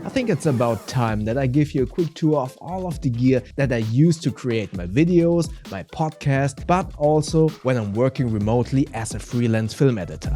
I think it's about time that I give you a quick tour of all of the gear that I use to create my videos, my podcast, but also when I'm working remotely as a freelance film editor.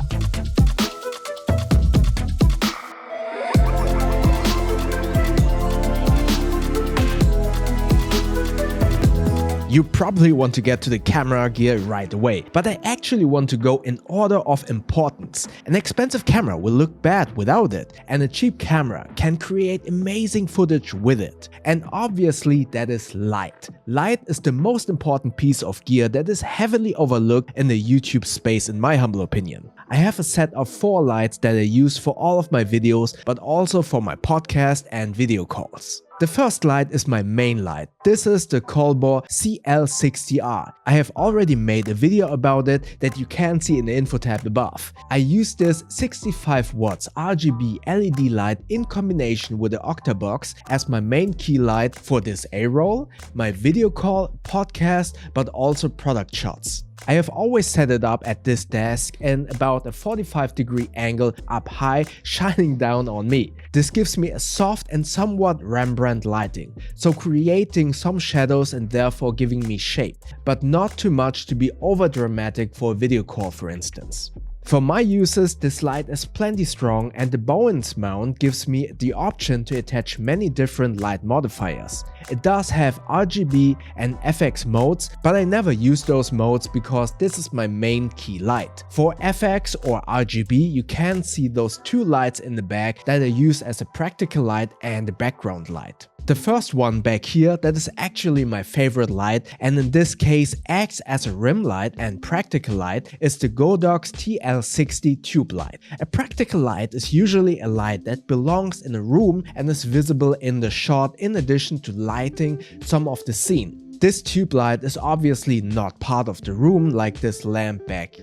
You probably want to get to the camera gear right away, but I actually want to go in order of importance. An expensive camera will look bad without it, and a cheap camera can create amazing footage with it. And obviously that is light. Light is the most important piece of gear that is heavily overlooked in the YouTube space in my humble opinion. I have a set of 4 lights that I use for all of my videos, but also for my podcast and video calls. The first light is my main light. This is the Colbor TL60R. I have already made a video about it that you can see in the info tab above. I use this 65 watts RGB LED light in combination with the Octabox as my main key light for this A-roll, my video call, podcast, but also product shots. I have always set it up at this desk in about a 45-degree angle up high, shining down on me. This gives me a soft and somewhat Rembrandt lighting, so creating some shadows and therefore giving me shape, but not too much to be over dramatic for a video call, for instance. For my uses, this light is plenty strong, and the Bowens mount gives me the option to attach many different light modifiers. It does have RGB and FX modes, but I never use those modes because this is my main key light. For FX or RGB, you can see those 2 lights in the back that I use as a practical light and a background light. The first one back here, that is actually my favorite light, and in this case acts as a rim light and practical light, is the Godox TL60 tube light. A practical light is usually a light that belongs in a room and is visible in the shot in addition to lighting some of the scene. This tube light is obviously not part of the room like this lamp back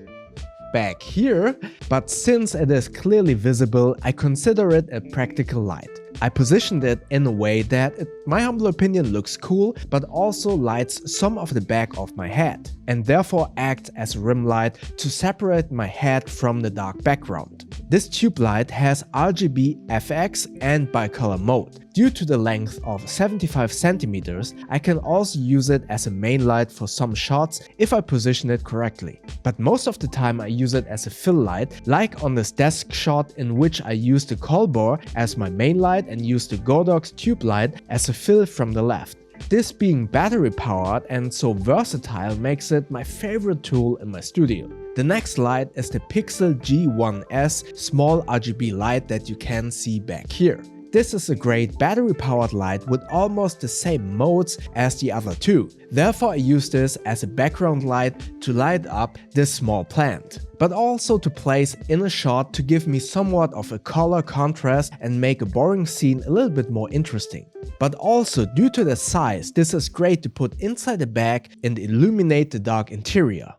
here, but since it is clearly visible, I consider it a practical light. I positioned it in a way that, in my humble opinion, looks cool, but also lights some of the back of my head, and therefore acts as a rim light to separate my head from the dark background. This tube light has RGB, FX and bicolor mode. Due to the length of 75 centimeters, I can also use it as a main light for some shots if I position it correctly. But most of the time I use it as a fill light, like on this desk shot in which I use the Colbor as my main light and use the Godox tube light as a fill from the left. This being battery powered and so versatile makes it my favorite tool in my studio. The next light is the Pixel G1S small RGB light that you can see back here. This is a great battery powered light with almost the same modes as the other 2. Therefore I use this as a background light to light up this small plant, but also to place in a shot to give me somewhat of a color contrast and make a boring scene a little bit more interesting. But also due to the size, this is great to put inside the bag and illuminate the dark interior.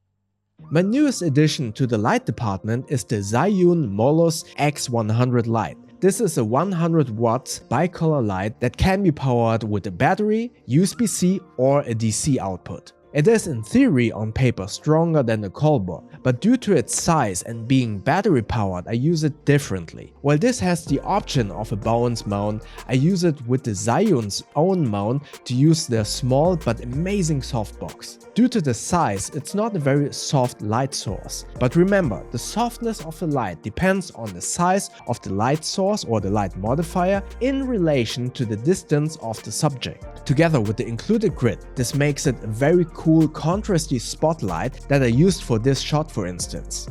My newest addition to the light department is the Zhiyun X100 light. This is a 100 watts bicolor light that can be powered with a battery, USB-C or a DC output. It is in theory on paper stronger than the Colbor, but due to its size and being battery powered I use it differently. While this has the option of a Bowens mount, I use it with the Zhiyun's own mount to use their small but amazing softbox. Due to the size, it's not a very soft light source. But remember, the softness of the light depends on the size of the light source or the light modifier in relation to the distance of the subject. Together with the included grid, this makes it a very cool contrasty spotlight that I used for this shot, for instance.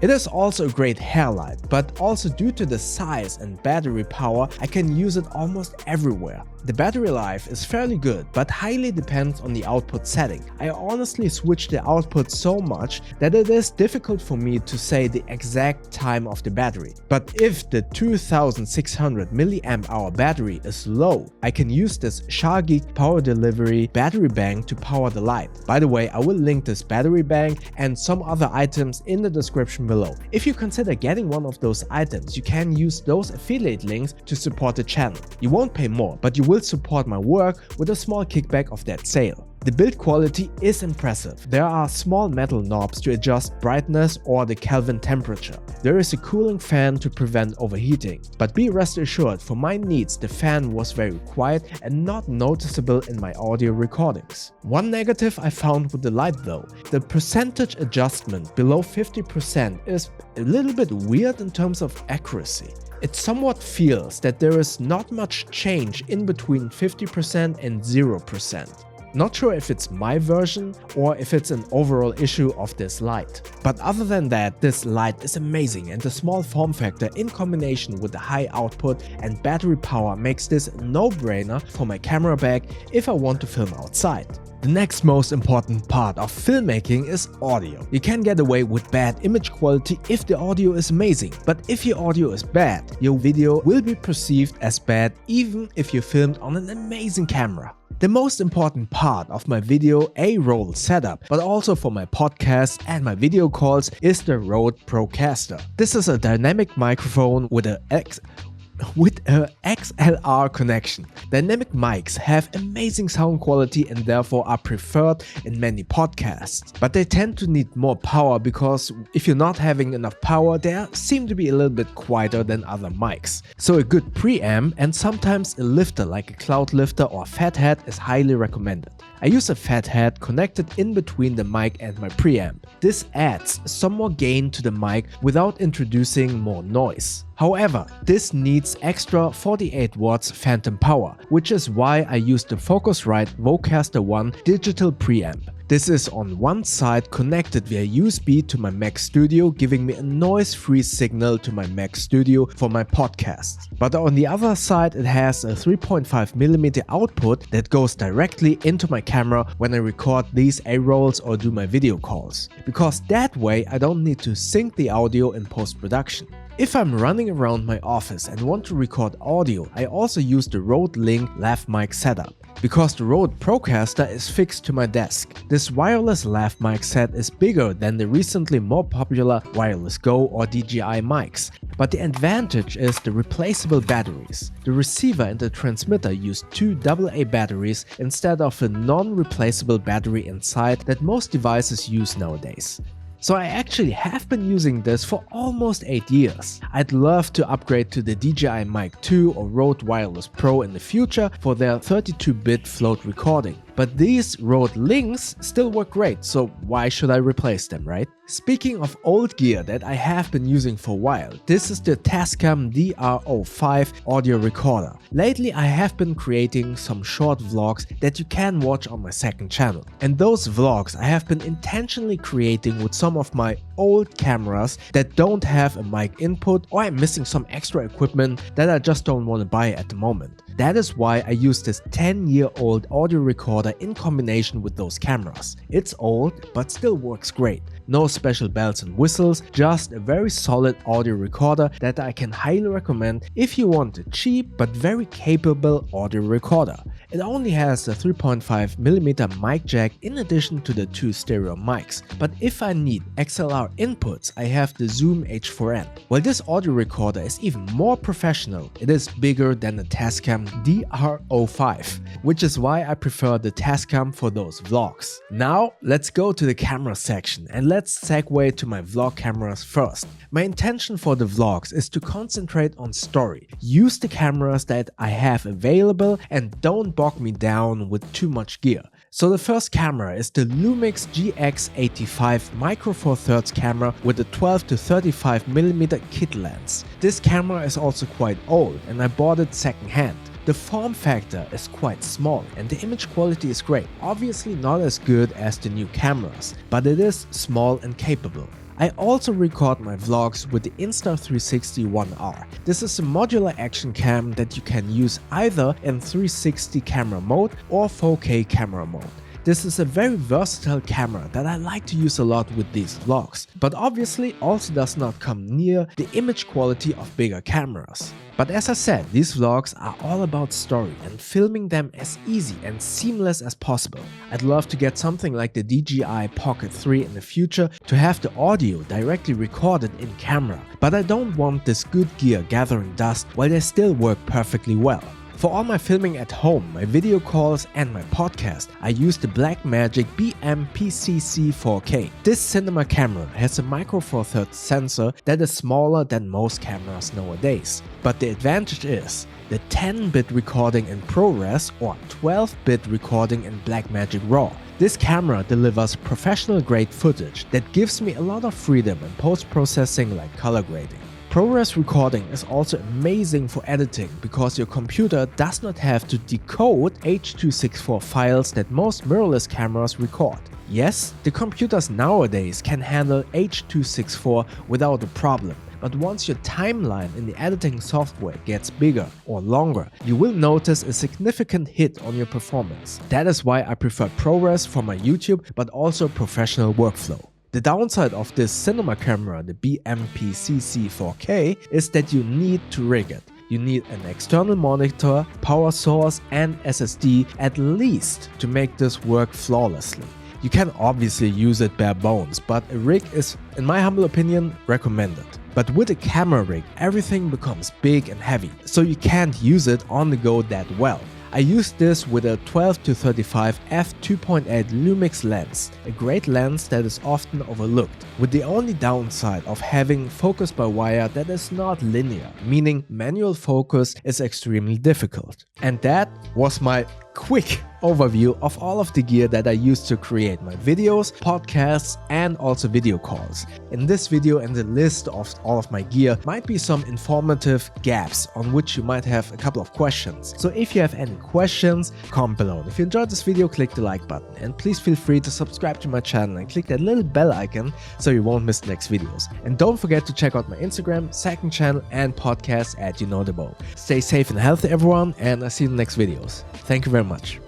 It is also a great hair light, but also due to the size and battery power, I can use it almost everywhere. The battery life is fairly good, but highly depends on the output setting. I honestly switch the output so much that it is difficult for me to say the exact time of the battery. But if the 2600 mAh battery is low, I can use this Shargeek Power Delivery battery bank to power the light. By the way, I will link this battery bank and some other items in the description below. If you consider getting one of those items, you can use those affiliate links to support the channel. You won't pay more, but you will support my work with a small kickback of that sale. The build quality is impressive. There are small metal knobs to adjust brightness or the Kelvin temperature. There is a cooling fan to prevent overheating. But be rest assured, for my needs the fan was very quiet and not noticeable in my audio recordings. One negative I found with the light though. The percentage adjustment below 50% is a little bit weird in terms of accuracy. It somewhat feels that there is not much change in between 50% and 0%. Not sure if it's my version or if it's an overall issue of this light. But other than that, this light is amazing, and the small form factor in combination with the high output and battery power makes this a no-brainer for my camera bag if I want to film outside. The next most important part of filmmaking is audio. You can get away with bad image quality if the audio is amazing, but if your audio is bad, your video will be perceived as bad even if you filmed on an amazing camera. The most important part of my video A-roll setup, but also for my podcast and my video calls, is the Rode Procaster. This is a dynamic microphone with a XLR connection. Dynamic mics have amazing sound quality and therefore are preferred in many podcasts. But they tend to need more power because if you're not having enough power, they seem to be a little bit quieter than other mics. So a good preamp and sometimes a lifter like a cloud lifter or fathead is highly recommended. I use a fathead connected in between the mic and my preamp. This adds some more gain to the mic without introducing more noise. However, this needs extra 48 watts phantom power, which is why I use the Focusrite Vocaster One digital preamp. This is on one side connected via USB to my Mac Studio, giving me a noise-free signal to my Mac Studio for my podcast. But on the other side it has a 3.5mm output that goes directly into my camera when I record these A-rolls or do my video calls. Because that way I don't need to sync the audio in post-production. If I'm running around my office and want to record audio, I also use the Rode Link lav mic setup. Because the Rode Procaster is fixed to my desk. This wireless lav mic set is bigger than the recently more popular Wireless Go or DJI mics. But the advantage is the replaceable batteries. The receiver and the transmitter use two AA batteries instead of a non-replaceable battery inside that most devices use nowadays. So I actually have been using this for almost 8 years. I'd love to upgrade to the DJI Mic 2 or Rode Wireless Pro in the future for their 32-bit float recording. But these Rode Links still work great, so why should I replace them, right? Speaking of old gear that I have been using for a while, this is the Tascam DR05 audio recorder. Lately I have been creating some short vlogs that you can watch on my second channel. And those vlogs I have been intentionally creating with some of my old cameras that don't have a mic input, or I'm missing some extra equipment that I just don't want to buy at the moment. That is why I use this 10-year-old audio recorder in combination with those cameras. It's old, but still works great. No special bells and whistles, just a very solid audio recorder that I can highly recommend if you want a cheap but very capable audio recorder. It only has a 3.5mm mic jack in addition to the two stereo mics, but if I need XLR inputs, I have the Zoom H4N. While this audio recorder is even more professional, it is bigger than the Tascam DR05, which is why I prefer the Tascam for those vlogs. Now let's go to the camera section and let's segue to my vlog cameras first. My intention for the vlogs is to concentrate on story, use the cameras that I have available and don't bog me down with too much gear. So the first camera is the Lumix GX85 Micro Four Thirds camera with a 12 to 35mm kit lens. This camera is also quite old and I bought it second hand. The form factor is quite small and the image quality is great, obviously not as good as the new cameras, but it is small and capable. I also record my vlogs with the Insta360 One-R. This is a modular action cam that you can use either in 360 camera mode or 4K camera mode. This is a very versatile camera that I like to use a lot with these vlogs, but obviously also does not come near the image quality of bigger cameras. But as I said, these vlogs are all about story and filming them as easy and seamless as possible. I'd love to get something like the DJI Pocket 3 in the future to have the audio directly recorded in camera, but I don't want this good gear gathering dust while they still work perfectly well. For all my filming at home, my video calls and my podcast, I use the Blackmagic BMPCC4K. This cinema camera has a micro four thirds sensor that is smaller than most cameras nowadays. But the advantage is the 10-bit recording in ProRes or 12-bit recording in Blackmagic RAW. This camera delivers professional-grade footage that gives me a lot of freedom in post-processing like color grading. ProRes recording is also amazing for editing because your computer does not have to decode H.264 files that most mirrorless cameras record. Yes, the computers nowadays can handle H.264 without a problem. But once your timeline in the editing software gets bigger or longer, you will notice a significant hit on your performance. That is why I prefer ProRes for my YouTube, but also professional workflow. The downside of this cinema camera, the BMPCC4K, is that you need to rig it. You need an external monitor, power source and SSD at least to make this work flawlessly. You can obviously use it bare bones, but a rig is, in my humble opinion, recommended. But with a camera rig, everything becomes big and heavy, so you can't use it on the go that well. I used this with a 12-35 f2.8 Lumix lens, a great lens that is often overlooked, with the only downside of having focus by wire that is not linear, meaning manual focus is extremely difficult. And that was my quick overview of all of the gear that I use to create my videos, podcasts and also video calls. In this video and the list of all of my gear might be some informative gaps on which you might have a couple of questions. So if you have any questions, comment below. If you enjoyed this video, click the like button and please feel free to subscribe to my channel and click that little bell icon so you won't miss the next videos. And don't forget to check out my Instagram, second channel and podcast at You Know The Bow. Stay safe and healthy everyone, and I'll see you in the next videos. Thank you very much.